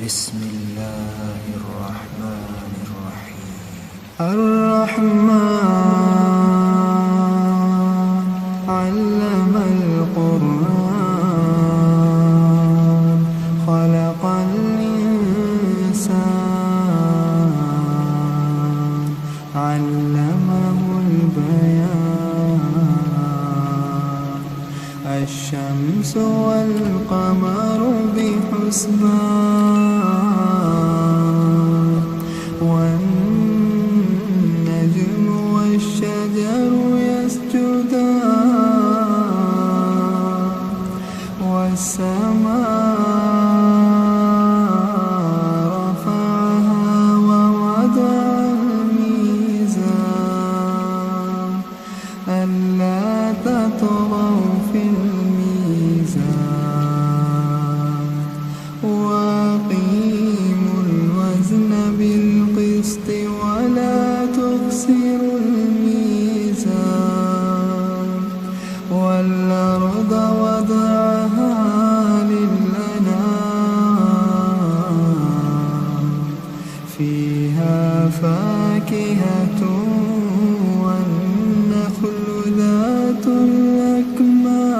بسم الله الرحمن الرحيم. الرحمن علم القرآن خلق الإنسان علمه البيان. الشمس والقمر بحسبان والنجم والشجر يسجدان والسماء رفعها ووضع الميزان ألا تطغوا في الميزان وأقيموا الوزن بالقسط ولا تخسروا الميزان. والأرض وضعها للأنام فيها فاكهة والنخل ذات الأكمام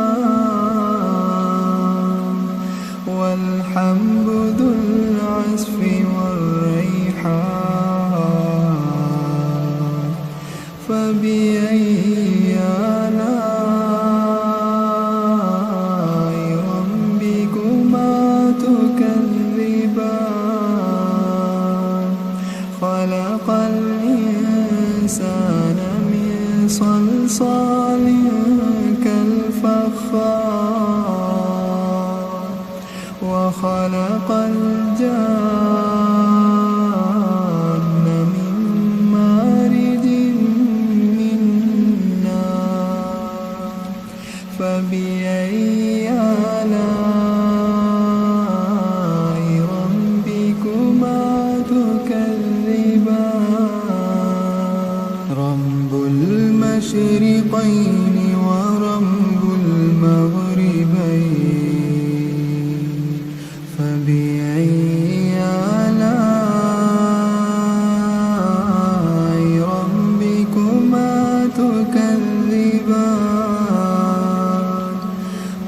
والحب ذو العصف والريحان. فبأي آلاء ربكما تكذبان. خلق الإنسان من صلصال كالفخار وخلق الجان من مارج من نار. فبأي آلاء ربكما تكذبان. رب المشرقين ورب المغربين. فبأي آلاء ربكما تكذبان.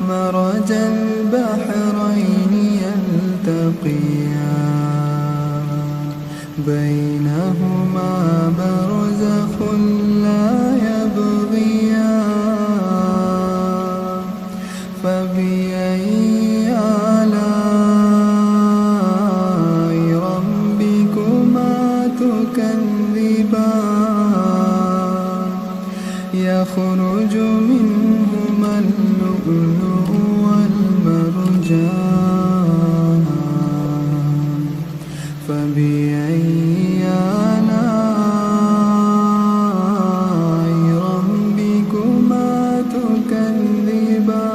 مرج البحرين يلتقيان بينهما برزخ لا يبغيان. فبأي آلاء ربكما تكذبان. يخرج منهما اللؤلؤ والمرجان. فبأي آلاء ربكما تكذبان.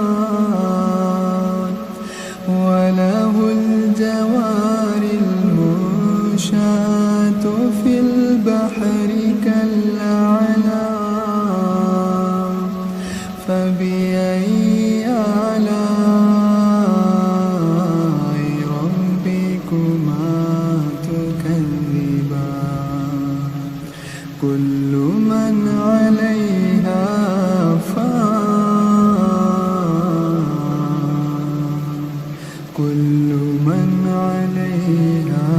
وله الجوار المنشآت في البحر كالأعلام. فبأي آلاء ربكما تكذبان. كل من عليها فان. كل من عليها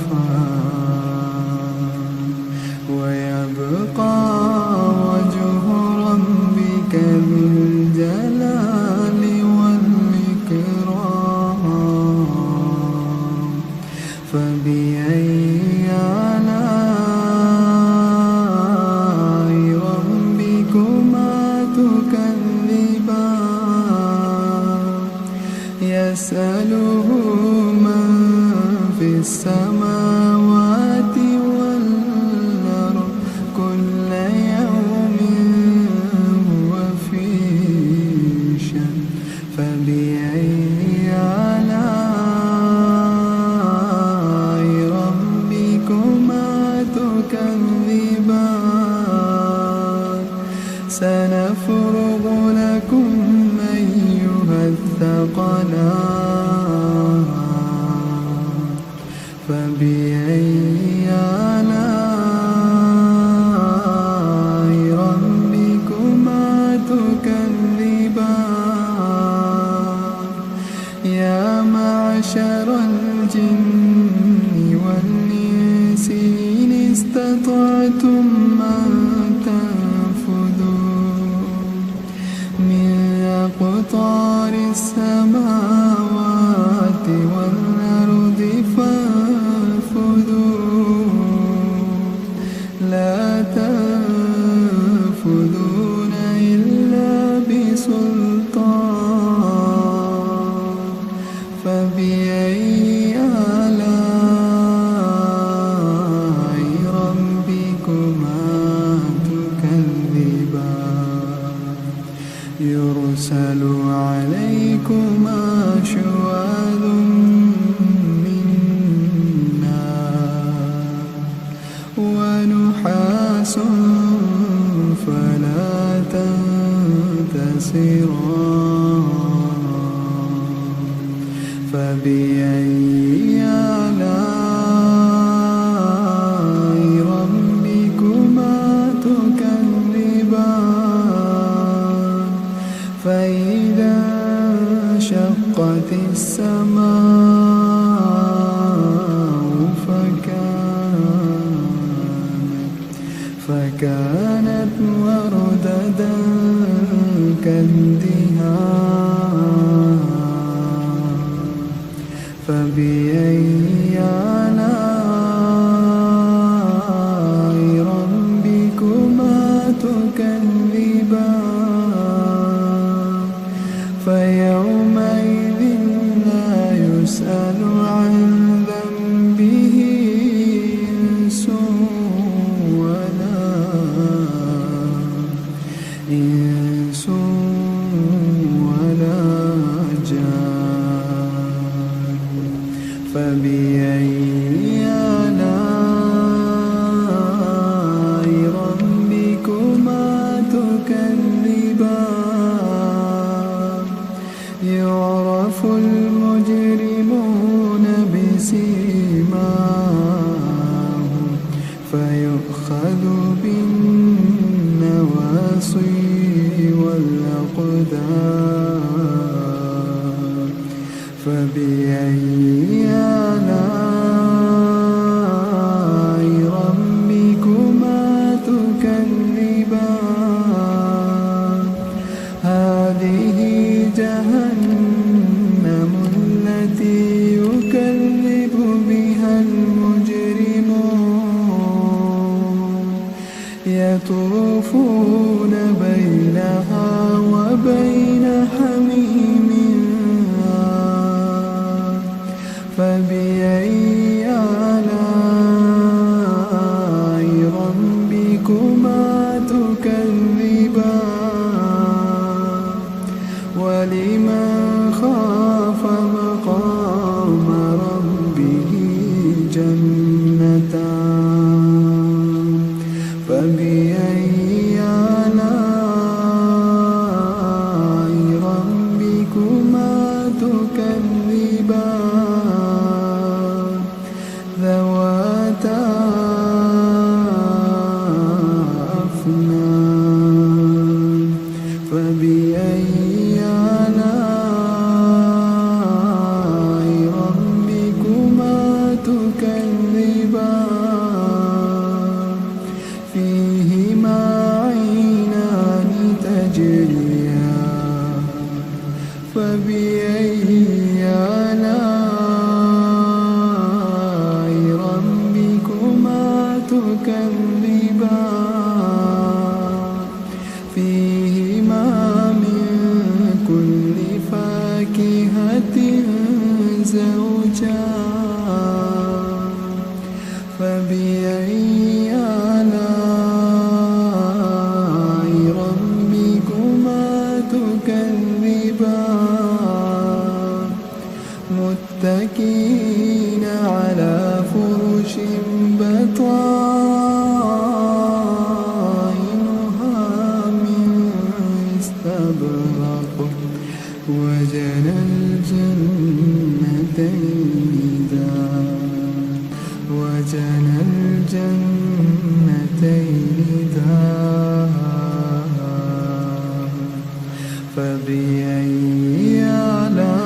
فان. ويبقى وجه ربك ذو الجلال والإكرام. فبأي آلاء ربكما تكذبان. يسأله من في السماوات والأرض كل يوم هو في شأن. فبأي آلاء ربكما تكذبان. سنفرغ لكم أيها الثقلان. معشر الجن والإنس إن استطعتم أن تنفذوا من أقطار السماوات والأرض فانفذوا لا تنفذون إلا بسلطان فبأي آلاء ربكما تكذبان يرسل عليكما شواظ من نار ونحاس فلا تنتصران فبأي آلاء ربكما تكذبان فإذا انشقت السماء فكانت وردة كالدهان فبأي آلاء ربكما تكذبان فيومئذ لا يسأل عن ذنبه إنس ولا جان فبأي آلاء ربكما تكذبان يعرف المجرمون بسيماهم فيؤخذ بالنواصي والأقدام فبأي آلاء ربكما تكذبان هذه جهنم التي يكذب بها المجرمون يطوفون بينها وبين حميم فبأي آلاء ربكما تكذبان ولمن خاف مقام ربه جنتان فبأي آلاء ربكما تكذبان ذواتا أفنان فبأي آلاء ربكما تكذبان فيهما عينان تجريان فبأي آلاء ربكما تكذبان فيهما من كل فاكهة زوجان فبأي آلاء ربكما تكذبان متكئين على فرش بطائنها من استبرق وجنى الجنتين دان وجنى الجنتين دان فبأي آلاء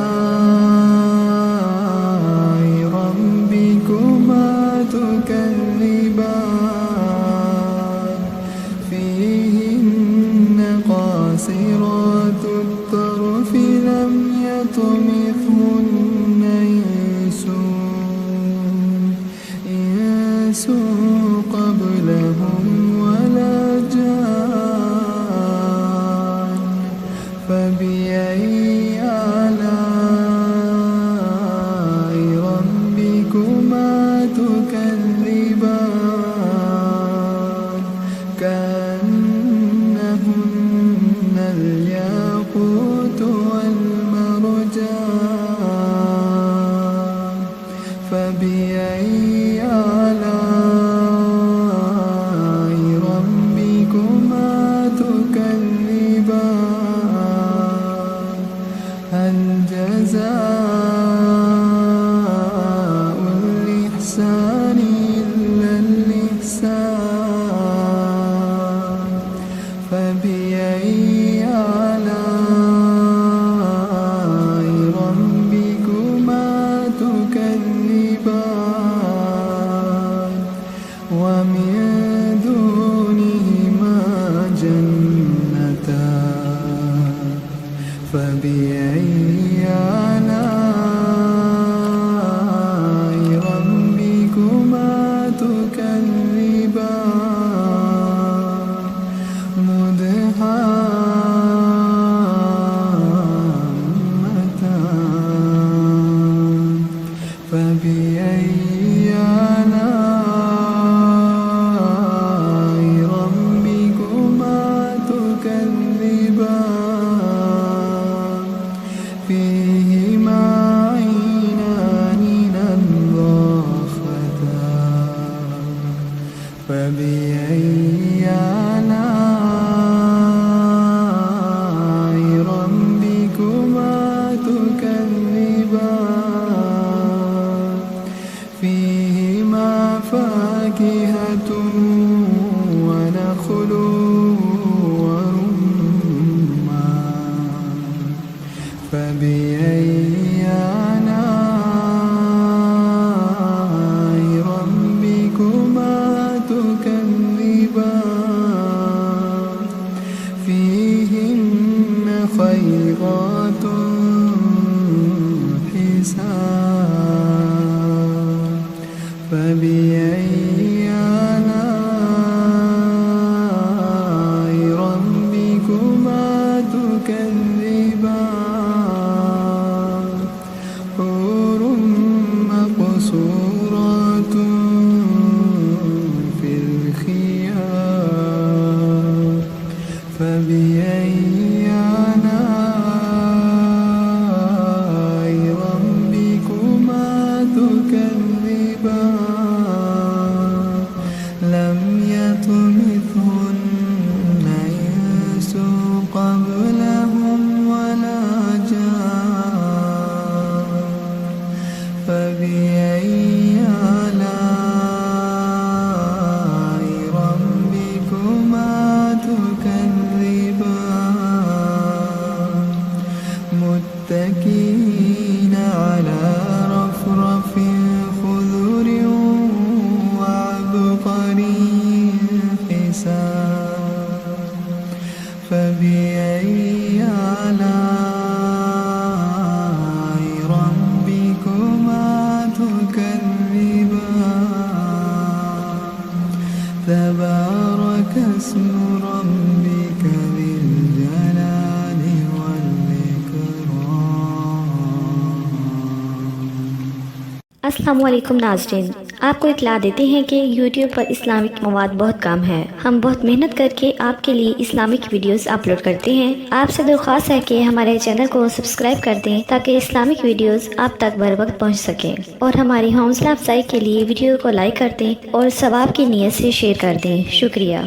فبأي آلاء ربكما تكذبان هل جزاء الإحسان إلا الإحسان فبأي آلاء ربكما تكذبان ومن دونهما جنتان فبأي آلاء ربكما تكذبان مدهامتان فبأي آلاء ربكما تكذبان فيهما عينان نضاختان فبأي آلاء ربكما تكذبان فيهما فاكهة ونخل ورمان فبأي آلاء ربكما تكذبان فيهن خيرات حسان فبأي آلاء ربكما تكذبان حور مقصورات في الخيام فبأي آلاء ربكما تكذبان لم يطمثهن إنس قبلهم ولا جان فبأي آلاء ربكما تكذبان متكئين على رفرف خضر وعبقري حسان فبأي آلاء ربكما تكذبان تبارك اسم ربك ذي الجلال والإكرام। अस्सलाम वालेकुम नाज़रीन, आपको इत्तला देते हैं कि YouTube पर इस्लामिक मवाद बहुत कम है। हम बहुत मेहनत करके आपके लिए इस्लामिक वीडियोस अपलोड करते हैं। आपसे दरख्वास्त है कि हमारे चैनल को सब्सक्राइब कर दें ताकि इस्लामिक वीडियोस आप तक बर वक्त पहुँच सकें और हमारी हौसला अफजाई के लिए वीडियो को लाइक कर दें और सवाब की नीयत से शेयर कर दें। शुक्रिया।